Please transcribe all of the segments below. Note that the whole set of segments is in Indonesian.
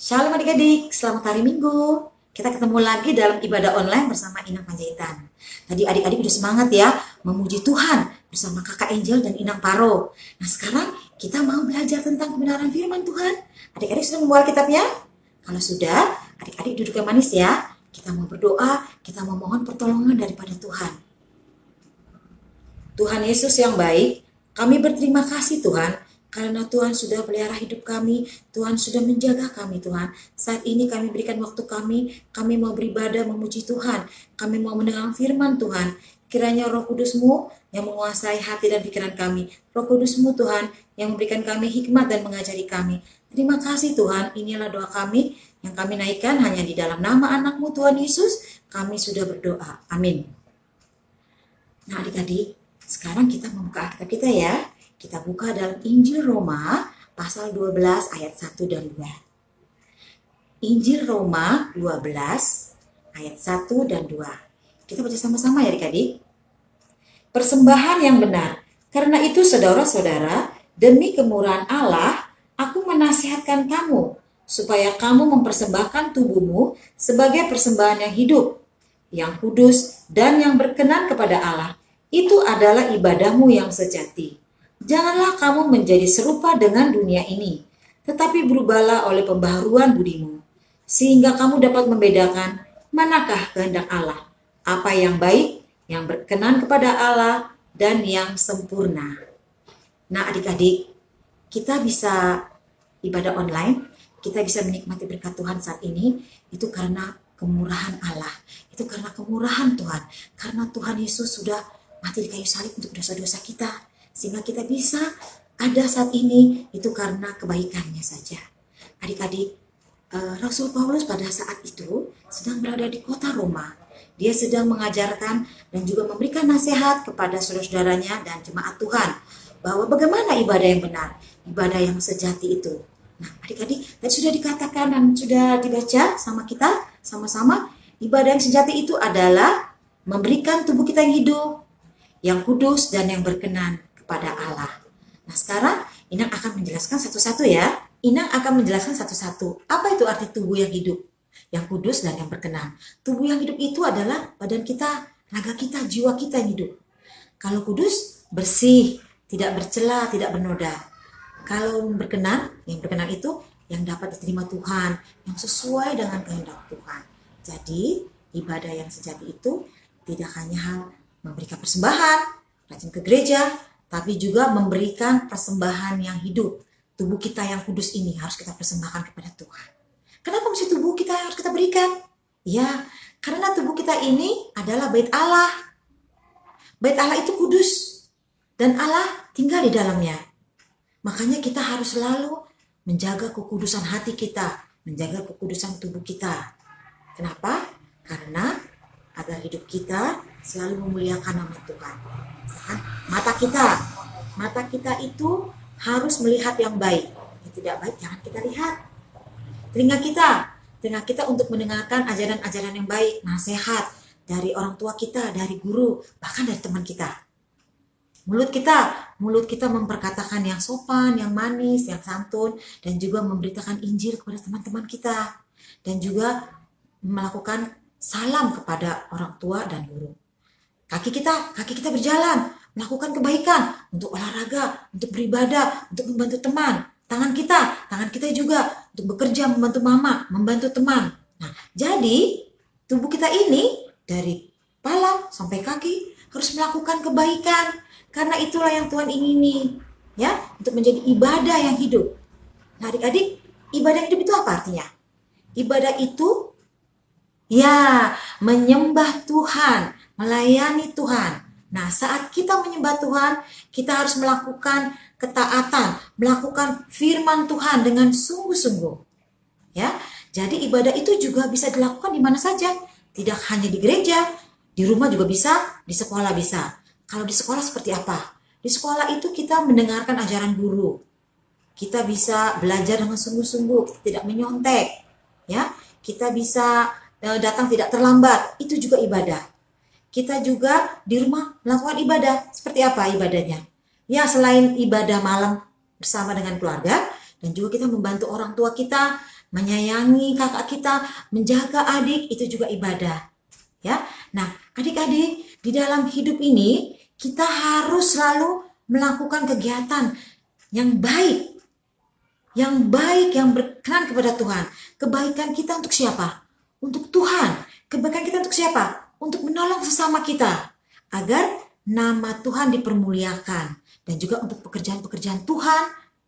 Shalom adik-adik, selamat hari Minggu. Kita ketemu lagi dalam ibadah online bersama Inang Panjaitan. Tadi adik-adik udah semangat ya, memuji Tuhan bersama kakak Angel dan Inang Paro. Nah sekarang kita mau belajar tentang kebenaran firman Tuhan. Adik-adik sudah membawa kitabnya? Kalau sudah, adik-adik duduk yang manis ya. Kita mau berdoa, kita mau mohon pertolongan daripada Tuhan. Tuhan Yesus yang baik, kami berterima kasih Tuhan, karena Tuhan sudah pelihara hidup kami, Tuhan sudah menjaga kami Tuhan. Saat ini kami berikan waktu kami mau beribadah memuji Tuhan, kami mau mendengar firman Tuhan. Kiranya Roh Kudus-Mu yang menguasai hati dan pikiran kami, Roh Kudus-Mu Tuhan yang memberikan kami hikmat dan mengajari kami. Terima kasih Tuhan, inilah doa kami yang kami naikkan hanya di dalam nama anak-Mu Tuhan Yesus, kami sudah berdoa. Amin. Nah adik-adik, sekarang kita membuka Alkitab kita ya. Kita buka dalam Injil Roma pasal 12 ayat 1 dan 2. Injil Roma 12 ayat 1 dan 2. Kita baca sama-sama ya adik-adik. Persembahan yang benar. Karena itu saudara-saudara, demi kemurahan Allah, aku menasihatkan kamu supaya kamu mempersembahkan tubuhmu sebagai persembahan yang hidup, yang kudus dan yang berkenan kepada Allah. Itu adalah ibadahmu yang sejati. Janganlah kamu menjadi serupa dengan dunia ini, tetapi berubahlah oleh pembaharuan budimu, sehingga kamu dapat membedakan manakah kehendak Allah, apa yang baik, yang berkenan kepada Allah, dan yang sempurna. Nah adik-adik, kita bisa ibadah online, kita bisa menikmati berkat Tuhan saat ini, itu karena kemurahan Allah, itu karena kemurahan Tuhan, karena Tuhan Yesus sudah mati di kayu salib untuk dosa-dosa kita. Sehingga kita bisa ada saat ini itu karena kebaikannya saja. Adik-adik, Rasul Paulus pada saat itu sedang berada di kota Roma. Dia sedang mengajarkan dan juga memberikan nasihat kepada saudara-saudaranya dan jemaat Tuhan bahwa bagaimana ibadah yang benar, ibadah yang sejati itu. Nah adik-adik, tadi sudah dikatakan dan sudah dibaca sama kita sama-sama, ibadah yang sejati itu adalah memberikan tubuh kita yang hidup, yang kudus dan yang berkenan kepada Allah. Nah sekarang Inang akan menjelaskan satu-satu ya. Inang akan menjelaskan satu-satu. Apa itu arti tubuh yang hidup, yang kudus dan yang berkenan? Tubuh yang hidup itu adalah badan kita, raga kita, jiwa kita yang hidup. Kalau kudus, bersih, tidak bercela, tidak bernoda. Kalau berkenan, yang berkenan itu yang dapat diterima Tuhan, yang sesuai dengan kehendak Tuhan. Jadi ibadah yang sejati itu tidak hanya hal memberikan persembahan, rajin ke gereja, tapi juga memberikan persembahan yang hidup. Tubuh kita yang kudus ini harus kita persembahkan kepada Tuhan. Kenapa mesti tubuh kita yang harus kita berikan? Ya, karena tubuh kita ini adalah bait Allah. Bait Allah itu kudus dan Allah tinggal di dalamnya. Makanya kita harus selalu menjaga kekudusan hati kita, menjaga kekudusan tubuh kita. Kenapa? Karena agar hidup kita selalu memuliakan nama Tuhan. Mata kita itu harus melihat yang baik, yang tidak baik jangan kita lihat. Telinga kita untuk mendengarkan ajaran-ajaran yang baik, nasihat dari orang tua kita, dari guru, bahkan dari teman kita. Mulut kita memperkatakan yang sopan, yang manis, yang santun, dan juga memberitakan Injil kepada teman-teman kita, dan juga melakukan salam kepada orang tua dan guru. Kaki kita berjalan, melakukan kebaikan, untuk olahraga, untuk beribadah, untuk membantu teman. Tangan kita juga untuk bekerja, membantu mama, membantu teman. Nah, jadi tubuh kita ini dari kepala sampai kaki harus melakukan kebaikan, karena itulah yang Tuhan ingini, ya, untuk menjadi ibadah yang hidup. Nah, adik-adik, ibadah yang hidup itu apa artinya? Ibadah itu ya, menyembah Tuhan, melayani Tuhan. Nah, saat kita menyembah Tuhan, kita harus melakukan ketaatan, melakukan firman Tuhan dengan sungguh-sungguh. Ya, jadi ibadah itu juga bisa dilakukan di mana saja. Tidak hanya di gereja, di rumah juga bisa, di sekolah bisa. Kalau di sekolah seperti apa? Di sekolah itu kita mendengarkan ajaran guru. Kita bisa belajar dengan sungguh-sungguh, kita tidak menyontek. Ya, kita bisa datang tidak terlambat, itu juga ibadah. Kita juga di rumah melakukan ibadah. Seperti apa ibadahnya? Ya, selain ibadah malam bersama dengan keluarga, dan juga kita membantu orang tua kita menyayangi kakak kita, menjaga adik, itu juga ibadah. Ya. Nah, adik-adik, di dalam hidup ini kita harus selalu melakukan kegiatan yang baik. Yang baik, yang berkenan kepada Tuhan. Kebaikan kita untuk siapa? Untuk Tuhan. Kebaikan kita untuk siapa? Untuk menolong sesama kita. Agar nama Tuhan dipermuliakan. Dan juga untuk pekerjaan-pekerjaan Tuhan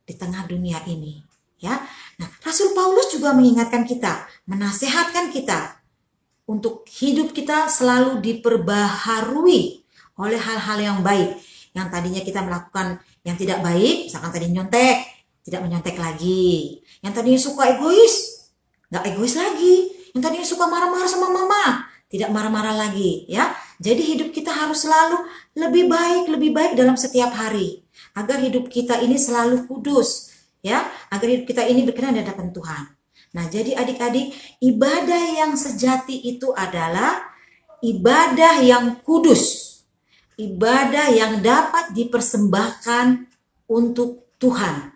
di tengah dunia ini. Ya. Nah, Rasul Paulus juga mengingatkan kita, menasehatkan kita untuk hidup kita selalu diperbaharui oleh hal-hal yang baik. Yang tadinya kita melakukan yang tidak baik, misalkan tadi nyontek, tidak menyontek lagi. Yang tadinya suka egois, nggak egois lagi. Yang tadinya suka marah-marah sama mama, tidak marah-marah lagi. Ya, jadi hidup kita harus selalu lebih baik dalam setiap hari. Agar hidup kita ini selalu kudus. Ya, agar hidup kita ini berkenan di hadapan Tuhan. Nah, jadi adik-adik, ibadah yang sejati itu adalah ibadah yang kudus. Ibadah yang dapat dipersembahkan untuk Tuhan.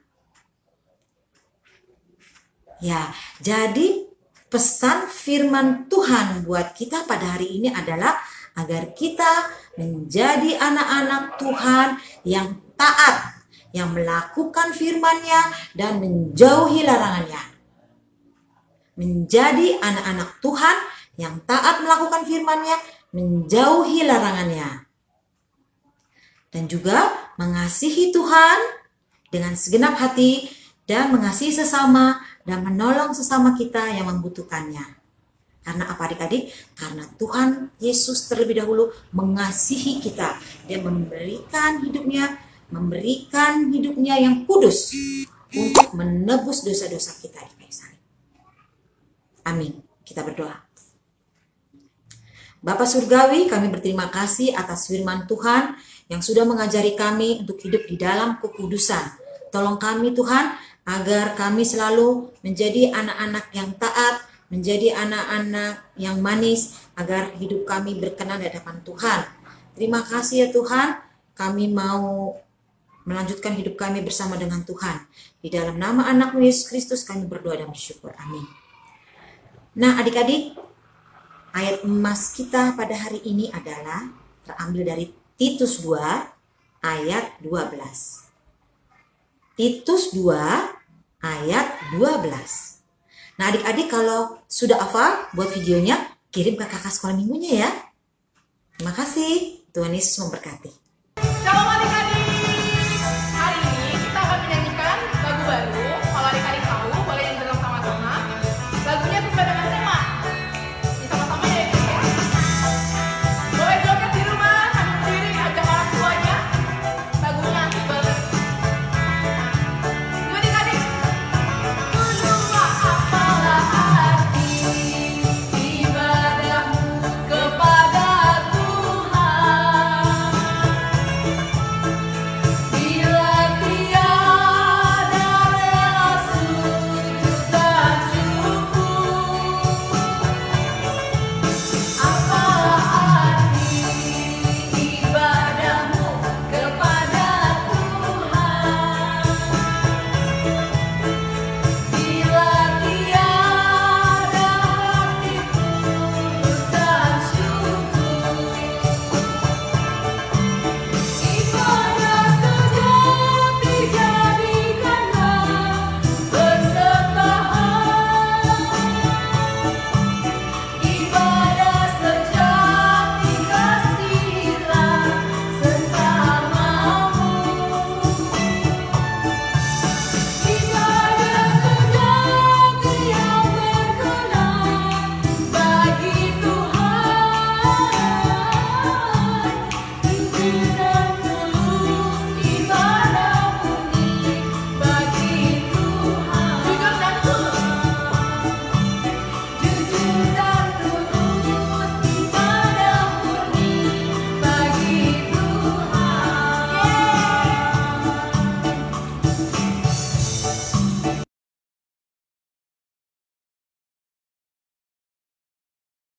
Ya, jadi pesan firman Tuhan buat kita pada hari ini adalah agar kita menjadi anak-anak Tuhan yang taat, yang melakukan firman-Nya dan menjauhi larangannya. Menjadi anak-anak Tuhan yang taat melakukan firman-Nya, menjauhi larangannya. Dan juga mengasihi Tuhan dengan segenap hati dan mengasihi sesama dan menolong sesama kita yang membutuhkannya. Karena apa adik-adik? Karena Tuhan Yesus terlebih dahulu mengasihi kita. Dia memberikan hidupnya yang kudus untuk menebus dosa-dosa kita. Amin. Kita berdoa. Bapa Surgawi, kami berterima kasih atas firman Tuhan yang sudah mengajari kami untuk hidup di dalam kekudusan. Tolong kami Tuhan, agar kami selalu menjadi anak-anak yang taat, menjadi anak-anak yang manis, agar hidup kami berkenan di hadapan Tuhan. Terima kasih ya Tuhan, kami mau melanjutkan hidup kami bersama dengan Tuhan. Di dalam nama anak-Mu Yesus Kristus kami berdoa dan bersyukur. Amin. Nah adik-adik, ayat emas kita pada hari ini adalah terambil dari Titus 2 ayat 12. Titus 2 ayat 12. Nah adik-adik kalau sudah hafal buat videonya, kirim ke kakak sekolah minggunya ya. Terima kasih, Tuhan Yesus memberkati.